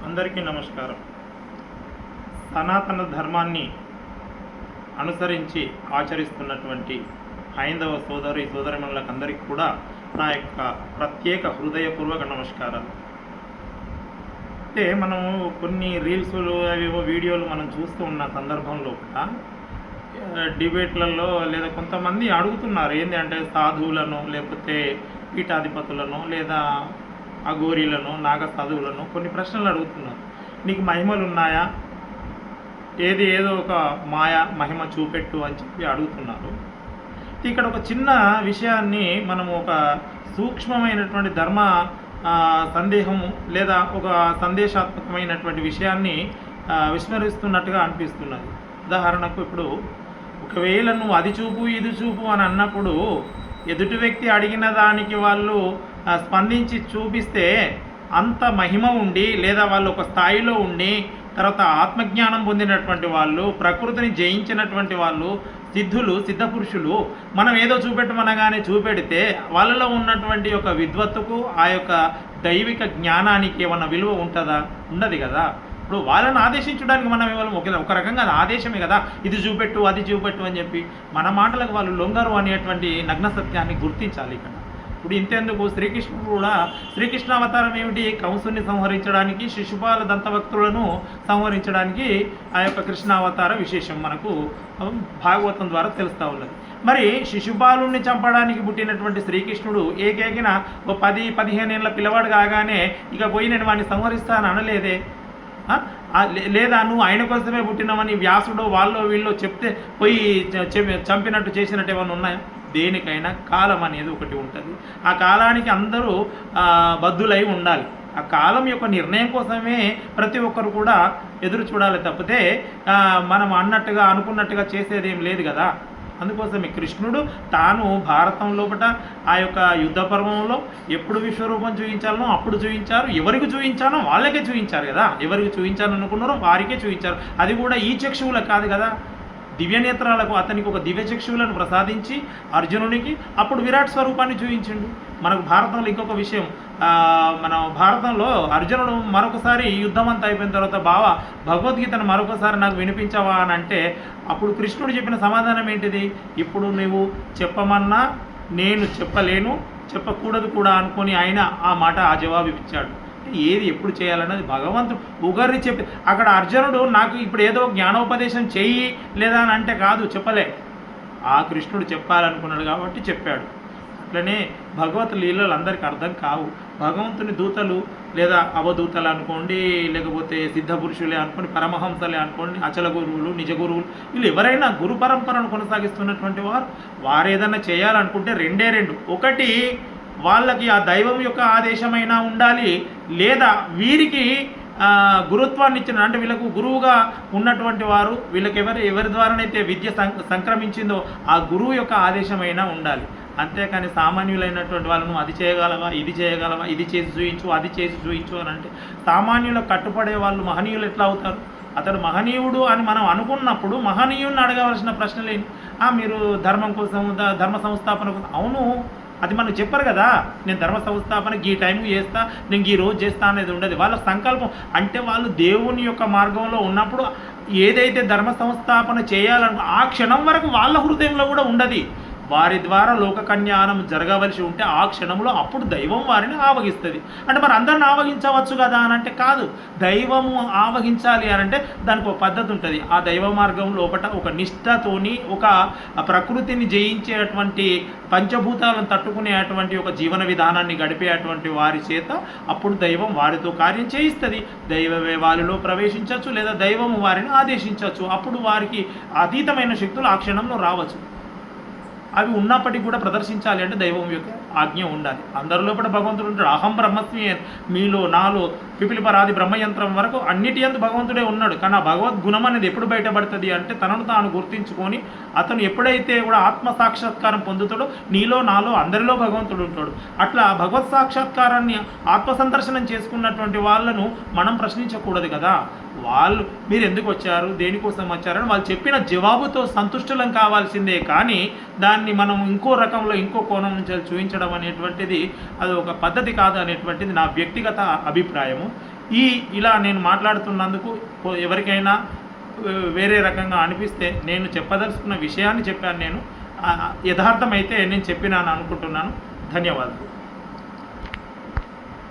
అందరికీ నమస్కారం. సనాతన ధర్మాన్ని అనుసరించి ఆచరిస్తున్నటువంటి హైందవ సోదరిమణులకు అందరికీ కూడా నా యొక్క ప్రత్యేక హృదయపూర్వక నమస్కారాలు. అంటే మనము కొన్ని రీల్స్లు అవేవో వీడియోలు మనం చూస్తూ ఉన్న సందర్భంలో కూడా డిబేట్లలో లేదా కొంతమంది అడుగుతున్నారు ఏంటి అంటే సాధువులను లేకపోతే పీఠాధిపతులను లేదా అఘోరీలను నాగ సాధువులను కొన్ని ప్రశ్నలు అడుగుతున్నారు. నీకు మహిమలు ఉన్నాయా, ఏదో ఒక మహిమ చూపెట్టు అని చెప్పి అడుగుతున్నారు. ఇక్కడ ఒక చిన్న విషయాన్ని మనము ఒక సూక్ష్మమైనటువంటి ధర్మ సందేహము లేదా ఒక సందేశాత్మకమైనటువంటి విషయాన్ని విస్మరిస్తున్నట్టుగా అనిపిస్తున్నది. ఉదాహరణకు ఇప్పుడు ఒకవేళ నువ్వు అది చూపు ఇది చూపు అని అన్నప్పుడు ఎదుటి వ్యక్తి అడిగిన దానికి వాళ్ళు స్పందించి చూపిస్తే అంత మహిమ ఉండి లేదా వాళ్ళు ఒక స్థాయిలో ఉండి తర్వాత ఆత్మజ్ఞానం పొందినటువంటి వాళ్ళు, ప్రకృతిని జయించినటువంటి వాళ్ళు, సిద్ధపురుషులు మనం ఏదో చూపెట్టమనగానే చూపెడితే వాళ్ళలో ఉన్నటువంటి యొక్క విద్వత్తుకు ఆ యొక్క దైవిక జ్ఞానానికి ఏమన్నా విలువ ఉంటుందా? ఉండదు కదా. ఇప్పుడు వాళ్ళని ఆదేశించడానికి మనం ఇవాళ ఒక రకంగా అది ఆదేశమే కదా, ఇది చూపెట్టు అది చూపెట్టు అని చెప్పి మన మాటలకు వాళ్ళు లొంగరు అనేటువంటి నగ్న సత్యాన్ని గుర్తించాలి. ఇక్కడ ఇప్పుడు ఇంతెందుకు శ్రీకృష్ణుడు కూడా శ్రీకృష్ణ అవతారం ఏమిటి? కంసుని సంహరించడానికి, శిశుపాల దంతభక్తులను సంహరించడానికి ఆ యొక్క కృష్ణావతార విశేషం మనకు భాగవతం ద్వారా తెలుస్తూ ఉన్నది. మరి శిశుపాలుని చంపడానికి పుట్టినటువంటి శ్రీకృష్ణుడు ఏకేకిన ఓ 10-15 ఏళ్ళ పిల్లవాడు కాగానే ఇక పోయి నేను వాడిని సంహరిస్తాను అనలేదే. లేదా నువ్వు ఆయన కోసమే పుట్టినామని వ్యాసుడు వాళ్ళు వీళ్ళు చెప్తే పోయి చంపినట్టు చేసినట్టు ఏమైనా ఉన్నాయా? దేనికైనా కాలం అనేది ఒకటి ఉంటుంది. ఆ కాలానికి అందరూ బద్దులై ఉండాలి. ఆ కాలం యొక్క నిర్ణయం కోసమే ప్రతి ఒక్కరు కూడా ఎదురు చూడాలి తప్పితే మనం అనుకున్నట్టుగా చేసేది ఏం లేదు కదా. అందుకోసమే కృష్ణుడు తాను భారతం లోపల ఆ యొక్క యుద్ధ పర్వంలో ఎప్పుడు విశ్వరూపం చూపించాలనో అప్పుడు చూపించారు. ఎవరికి చూపించానో వాళ్ళకే చూపించారు కదా. ఎవరికి చూపించాలనుకున్నారో వారికే చూపించారు. అది కూడా ఈ చక్షువులకు కాదు కదా, దివ్యనేత్రాలకు అతనికి ఒక దివ్య చక్షువులను ప్రసాదించి అర్జునునికి అప్పుడు విరాట్ స్వరూపాన్ని చూపించిండు. మనకు భారతంలో ఇంకొక విషయం, మన భారతంలో అర్జునుడు మరొకసారి యుద్ధం అంతా అయిపోయిన తర్వాత భగవద్గీతను మరొకసారి నాకు వినిపించవా అని అంటే అప్పుడు కృష్ణుడు చెప్పిన సమాధానం ఏంటిది? ఇప్పుడు నువ్వు చెప్పమన్నా నేను చెప్పలేను, చెప్పకూడదు కూడా అనుకొని ఆయన ఆ జవాబు ఇచ్చాడు. ఏది ఎప్పుడు చేయాలన్నది భగవంతుడు ఒకరిని చెప్పి అక్కడ అర్జునుడు నాకు ఇప్పుడు ఏదో జ్ఞానోపదేశం చెయ్యి లేదా అని అంటే కాదు, చెప్పలే. ఆ కృష్ణుడు చెప్పాలనుకున్నాడు కాబట్టి చెప్పాడు. అట్లనే భగవత్ లీలలు అందరికీ అర్థం కావు. భగవంతుని దూతలు లేదా అవధూతలు అనుకోండి, లేకపోతే సిద్ధపురుషులే అనుకోండి, పరమహంసలే అనుకోండి, అచల గురువులు, నిజ గురువులు, వీళ్ళు ఎవరైనా గురు పరంపరను కొనసాగిస్తున్నటువంటి వారు ఏదన్నా చేయాలనుకుంటే రెండు. ఒకటి వాళ్ళకి ఆ దైవం యొక్క ఆదేశమైనా ఉండాలి, లేదా వీరికి గురుత్వాన్ని ఇచ్చిన అంటే వీళ్ళకు గురువుగా ఉన్నటువంటి వారు వీళ్ళకి ఎవరి ద్వారానైతే విద్య సంక్రమించిందో ఆ గురువు యొక్క ఆదేశమైనా ఉండాలి. అంతేకాని సామాన్యులైనటువంటి వాళ్ళను అది చేయగలవా, ఇది చేయగలవా, ఇది చేసి చూయించు, అది చేసి చూయించు అని అంటే సామాన్యులకు కట్టుపడే వాళ్ళు మహనీయులు ఎట్లా అవుతారు? అతడు మహనీయుడు అని మనం అనుకున్నప్పుడు మహనీయుడిని అడగవలసిన ప్రశ్నలేని మీరు ధర్మం కోసం ధర్మ సంస్థాపన కోసం, అవును అది మనకు చెప్పరు కదా. నేను ధర్మ సంస్థాపన ఈ టైంకి చేస్తా, నేను ఈ రోజు చేస్తా అనేది ఉండదు. వాళ్ళ సంకల్పం అంటే వాళ్ళు దేవుని యొక్క మార్గంలో ఉన్నప్పుడు ఏదైతే ధర్మ సంస్థాపన చేయాలనుకో ఆ క్షణం వరకు వాళ్ళ హృదయంలో కూడా ఉండదు. వారి ద్వారా లోక కళ్యాణం జరగవలసి ఉంటే ఆ క్షణంలో అప్పుడు దైవం వారిని ఆవహిస్తుంది. అంటే మరి అందరిని ఆవహించవచ్చు కదా అని అంటే కాదు. దైవము ఆవహించాలి అని అంటే దానికి ఒక పద్ధతి ఉంటుంది. ఆ దైవ మార్గం లోపల ఒక నిష్ఠతోని ఒక ప్రకృతిని జయించేటువంటి పంచభూతాలను తట్టుకునేటువంటి ఒక జీవన విధానాన్ని గడిపేటువంటి వారి చేత అప్పుడు దైవం వారితో కార్యం చేయిస్తుంది. దైవమే వారిలో ప్రవేశించవచ్చు లేదా దైవం వారిని ఆదేశించవచ్చు. అప్పుడు వారికి అతీతమైన శక్తులు ఆ క్షణంలో రావచ్చు. అవి ఉన్నప్పటికీ కూడా ప్రదర్శించాలి అంటే దైవం యొక్క ఆజ్ఞ ఉండాలి. అందరి లోపల భగవంతుడు ఉంటాడు. అహం బ్రహ్మస్మి, మీలో నాలో పిపిలిపరాది బ్రహ్మయంత్రం వరకు అన్నిటి యందు భగవంతుడే ఉన్నాడు. కానీ ఆ భగవద్గుణం అనేది ఎప్పుడు బయటపడుతుంది అంటే తనను తాను గుర్తించుకొని అతను ఎప్పుడైతే కూడా ఆత్మ సాక్షాత్కారం పొందుతాడో నీలో నాలో అందరిలో భగవంతుడు ఉంటాడు. అట్లా భగవత్ సాక్షాత్కారాన్ని ఆత్మసందర్శనం చేసుకున్నటువంటి వాళ్ళను మనం ప్రశ్నించకూడదు కదా. వాళ్ళు మీరు ఎందుకు వచ్చారు, దేనికోసం వచ్చారని వాళ్ళు చెప్పిన జవాబుతో సంతుష్టులం కావాల్సిందే. కానీ దాన్ని మనం ఇంకో రకంలో ఇంకో కోణం నుంచి చూపించడం అనేటువంటిది అది ఒక పద్ధతి కాదు అనేటువంటిది నా వ్యక్తిగత అభిప్రాయము. ఇలా నేను మాట్లాడుతున్నందుకు ఎవరికైనా వేరే రకంగా అనిపిస్తే నేను చెప్పదలుచుకున్న విషయాన్ని చెప్పాను. నేను యథార్థమైతే నేను చెప్పినాను అనుకుంటున్నాను. ధన్యవాదాలు.